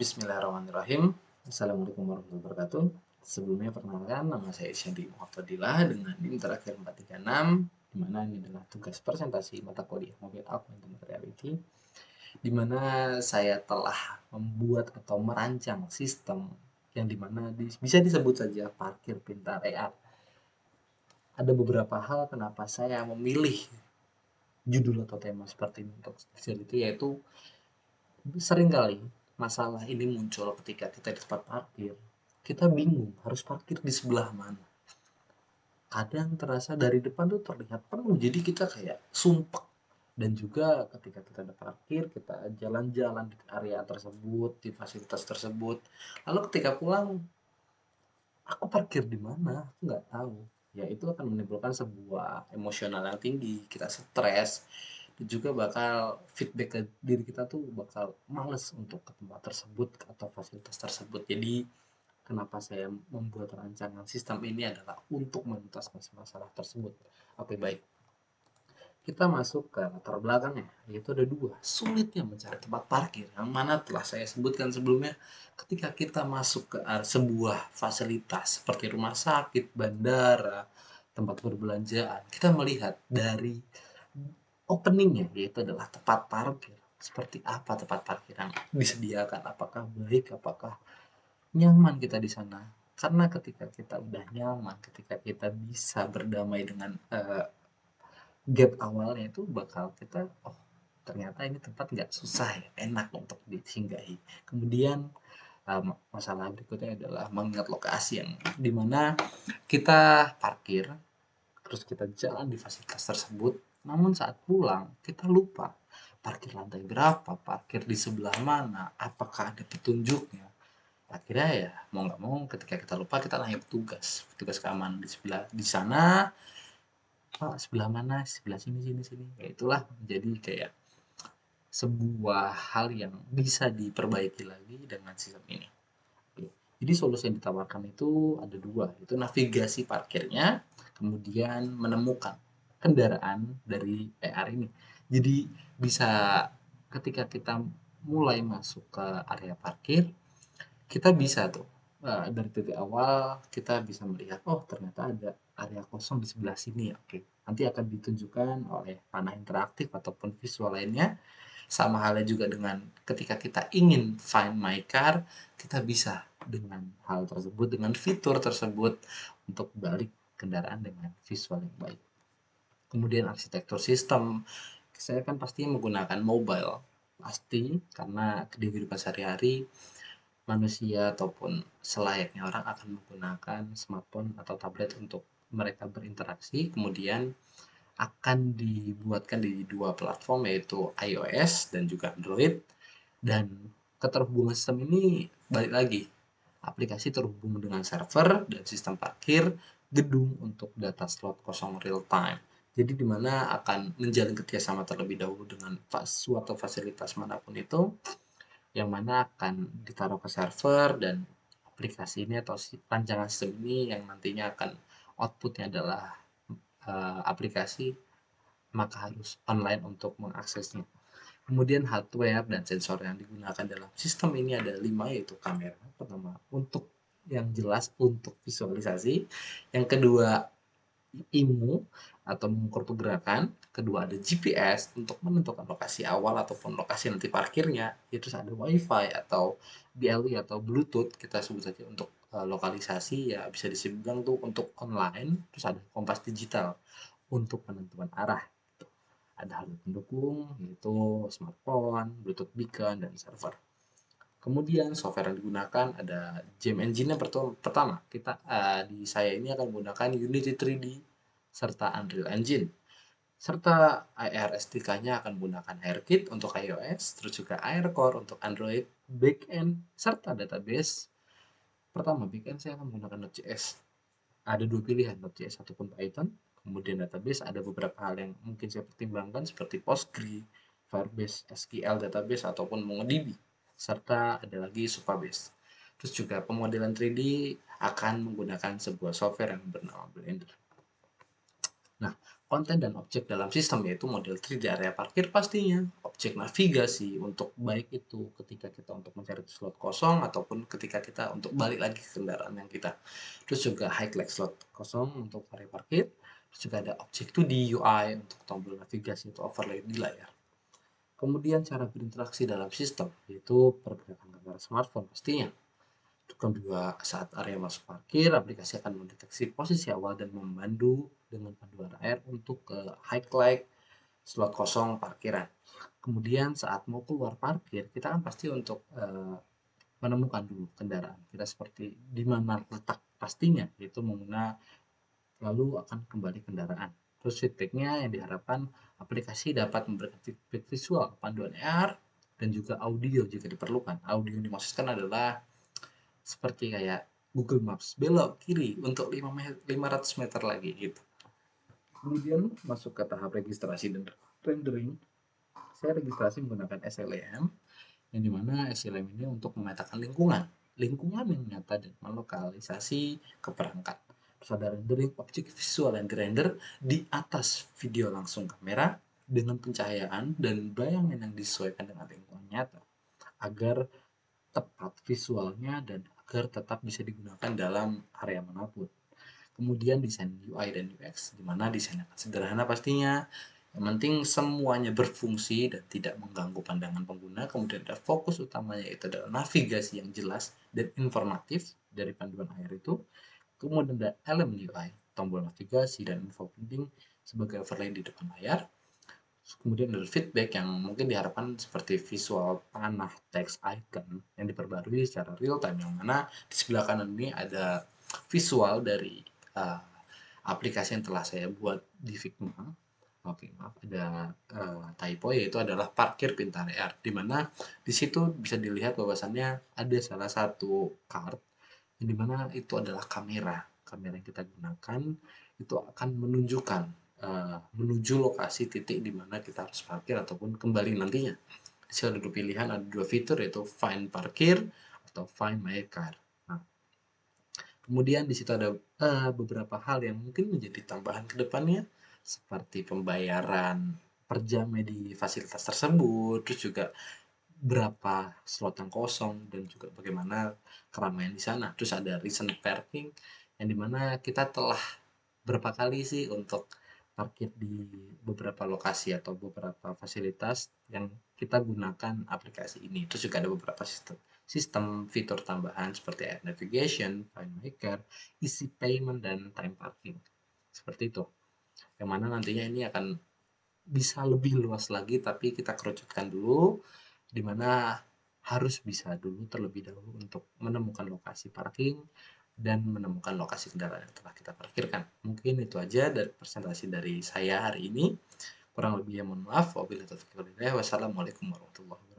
Bismillahirrahmanirrahim. Assalamualaikum warahmatullahi wabarakatuh. Sebelumnya perkenalkan, nama saya Isyadi Muhammadillah dengan NIM terakhir 436, di mana ini adalah tugas presentasi mata kuliah Mobile Augmented Reality, di mana saya telah membuat atau merancang sistem yang dimana bisa disebut saja parkir pintar AR. Ada beberapa hal kenapa saya memilih judul atau tema seperti ini untuk itu, yaitu seringkali masalah ini muncul ketika kita di tempat parkir. Kita bingung harus parkir di sebelah mana. Kadang terasa dari depan tuh terlihat penuh, jadi kita kayak sumpek. Dan juga ketika kita ada parkir, kita jalan-jalan di area tersebut, di fasilitas tersebut. Lalu ketika pulang, aku parkir di mana? Aku nggak tahu. Ya itu akan menimbulkan sebuah emosional yang tinggi, kita stres, dan juga bakal feedback ke diri kita tuh bakal males untuk ke tempat tersebut atau fasilitas tersebut. Jadi kenapa saya membuat rancangan sistem ini adalah untuk menuntaskan masalah tersebut. Oke, baik. Kita masuk ke latar belakangnya, yaitu ada dua. Sulitnya mencari tempat parkir, yang mana telah saya sebutkan sebelumnya. Ketika kita masuk ke sebuah fasilitas seperti rumah sakit, bandara, tempat perbelanjaan, kita melihat dari openingnya, yaitu adalah tempat parkir. Seperti apa tempat parkir yang disediakan, apakah baik, apakah nyaman kita di sana. Karena ketika kita udah nyaman, ketika kita bisa berdamai dengan gap awalnya, itu bakal kita, oh ternyata ini tempat nggak susah ya, enak untuk disinggahi. Kemudian masalah berikutnya adalah mengingat lokasi yang dimana kita parkir, terus kita jalan di fasilitas tersebut, namun saat pulang kita lupa parkir lantai berapa, parkir di sebelah mana, apakah ada petunjuknya. Akhirnya ya mau nggak mau ketika kita lupa, kita nanya petugas keamanan di sebelah di sana, Pak sebelah mana, sebelah sini sini sini. Ya itulah menjadi kayak sebuah hal yang bisa diperbaiki lagi dengan sistem ini. Oke. Jadi solusi yang ditawarkan itu ada dua, itu navigasi parkirnya, kemudian menemukan kendaraan dari PR ini. Jadi bisa ketika kita mulai masuk ke area parkir, kita bisa tuh dari titik awal kita bisa melihat, oh ternyata ada area kosong di sebelah sini. Oke, nanti akan ditunjukkan oleh panah interaktif ataupun visual lainnya. Sama halnya juga dengan ketika kita ingin find my car, kita bisa dengan hal tersebut, dengan fitur tersebut untuk balik kendaraan dengan visual yang baik. Kemudian arsitektur sistem, saya kan pasti menggunakan mobile, pasti karena di kehidupan sehari-hari manusia ataupun selayaknya orang akan menggunakan smartphone atau tablet untuk mereka berinteraksi. Kemudian akan dibuatkan di dua platform, yaitu iOS dan juga Android. Dan keterhubungan sistem ini balik lagi, aplikasi terhubung dengan server dan sistem parkir gedung untuk data slot kosong real time. Jadi di mana akan menjalin kerjasama terlebih dahulu dengan suatu fasilitas manapun itu, yang mana akan ditaruh ke server, dan aplikasi ini atau rancangan sistem ini yang nantinya akan outputnya adalah aplikasi, maka harus online untuk mengaksesnya. Kemudian hardware dan sensor yang digunakan dalam sistem ini ada 5, yaitu kamera pertama untuk yang jelas untuk visualisasi, yang kedua IMU atau mengukur pergerakan, kedua ada GPS untuk menentukan lokasi awal ataupun lokasi nanti parkirnya, terus ada WiFi atau BLE atau Bluetooth kita sebut saja untuk lokalisasi, ya bisa disebut tuh untuk online, terus ada kompas digital untuk penentuan arah. Ada hal pendukung yaitu smartphone, Bluetooth beacon, dan server. Kemudian software yang digunakan ada game engine yang pertama. Kita di saya ini akan menggunakan Unity 3D serta Unreal Engine. Serta AR SDK-nya akan menggunakan AirKit untuk iOS, terus juga AirCore untuk Android, backend serta database. Pertama, backend saya akan menggunakan Node.js. Ada dua pilihan, Node.js ataupun Python. Kemudian database ada beberapa hal yang mungkin saya pertimbangkan seperti Postgre, Firebase, SQL database, ataupun MongoDB. Serta ada lagi Supabase. Terus juga pemodelan 3D akan menggunakan sebuah software yang bernama Blender. Nah, konten dan objek dalam sistem, yaitu model tree di area parkir pastinya, objek navigasi untuk baik itu ketika kita untuk mencari slot kosong ataupun ketika kita untuk balik lagi ke kendaraan yang kita. Terus juga highlight slot kosong untuk area parkir. Terus juga ada objek 2D UI untuk tombol navigasi atau overlay di layar. Kemudian cara berinteraksi dalam sistem, yaitu pergerakan kamera smartphone pastinya. Kedua, saat area masuk parkir, aplikasi akan mendeteksi posisi awal dan memandu dengan panduan AR untuk ke highlight slot kosong parkiran. Kemudian saat mau keluar parkir, kita kan pasti untuk menemukan dulu kendaraan kita seperti di mana letak pastinya, yaitu menggunakan lalu akan kembali kendaraan. Terus feedbacknya yang diharapkan aplikasi dapat memberikan feedback visual, panduan AR, dan juga audio jika diperlukan. Audio yang dimaksudkan adalah seperti kayak Google Maps, belok kiri untuk 500 meter lagi gitu. Kemudian masuk ke tahap registrasi dan rendering. Saya registrasi menggunakan SLM, yang dimana SLM ini untuk memetakan lingkungan yang nyata dan melokalisasi ke perangkat. Terus ada rendering objek visual yang dirender di atas video langsung kamera dengan pencahayaan dan bayangan yang disesuaikan dengan lingkungan nyata agar tepat visualnya dan agar tetap bisa digunakan dalam area manapun. Kemudian desain UI dan UX, di mana desainnya akan sederhana pastinya. Yang penting semuanya berfungsi dan tidak mengganggu pandangan pengguna. Kemudian ada fokus utamanya yaitu adalah navigasi yang jelas dan informatif dari panduan AR itu. Kemudian ada elemen UI, tombol navigasi dan info penting sebagai overlay di depan layar. Kemudian ada feedback yang mungkin diharapkan seperti visual panah text icon yang diperbarui secara real time, yang mana di sebelah kanan ini ada visual dari uh, aplikasi yang telah saya buat di Figma. Oke, maaf ada typo, yaitu adalah parkir pintar AR, di mana di situ bisa dilihat bahwasannya ada salah satu card yang dimana itu adalah kamera yang kita gunakan itu akan menunjukkan menuju lokasi titik di mana kita harus parkir ataupun kembali nantinya. Di sini ada dua pilihan, ada dua fitur yaitu find parkir atau find my car. Nah, kemudian di situ ada beberapa hal yang mungkin menjadi tambahan ke depannya seperti pembayaran per jamnya di fasilitas tersebut, terus juga berapa slot yang kosong dan juga bagaimana keramaian di sana. Terus ada recent parking yang dimana kita telah berapa kali sih untuk parkir di beberapa lokasi atau beberapa fasilitas yang kita gunakan aplikasi ini. Terus juga ada beberapa sistem fitur tambahan seperti app navigation, find my car, easy payment, dan time parking. Seperti itu. Yang mana nantinya ini akan bisa lebih luas lagi, tapi kita kerucutkan dulu di mana harus bisa dulu terlebih dahulu untuk menemukan lokasi parking dan menemukan lokasi kendaraan yang telah kita parkirkan. Mungkin itu aja dari presentasi dari saya hari ini. Kurang lebihnya mohon maaf. Wabillahi taufiq wal hidayah. Wassalamualaikum warahmatullahi wabarakatuh.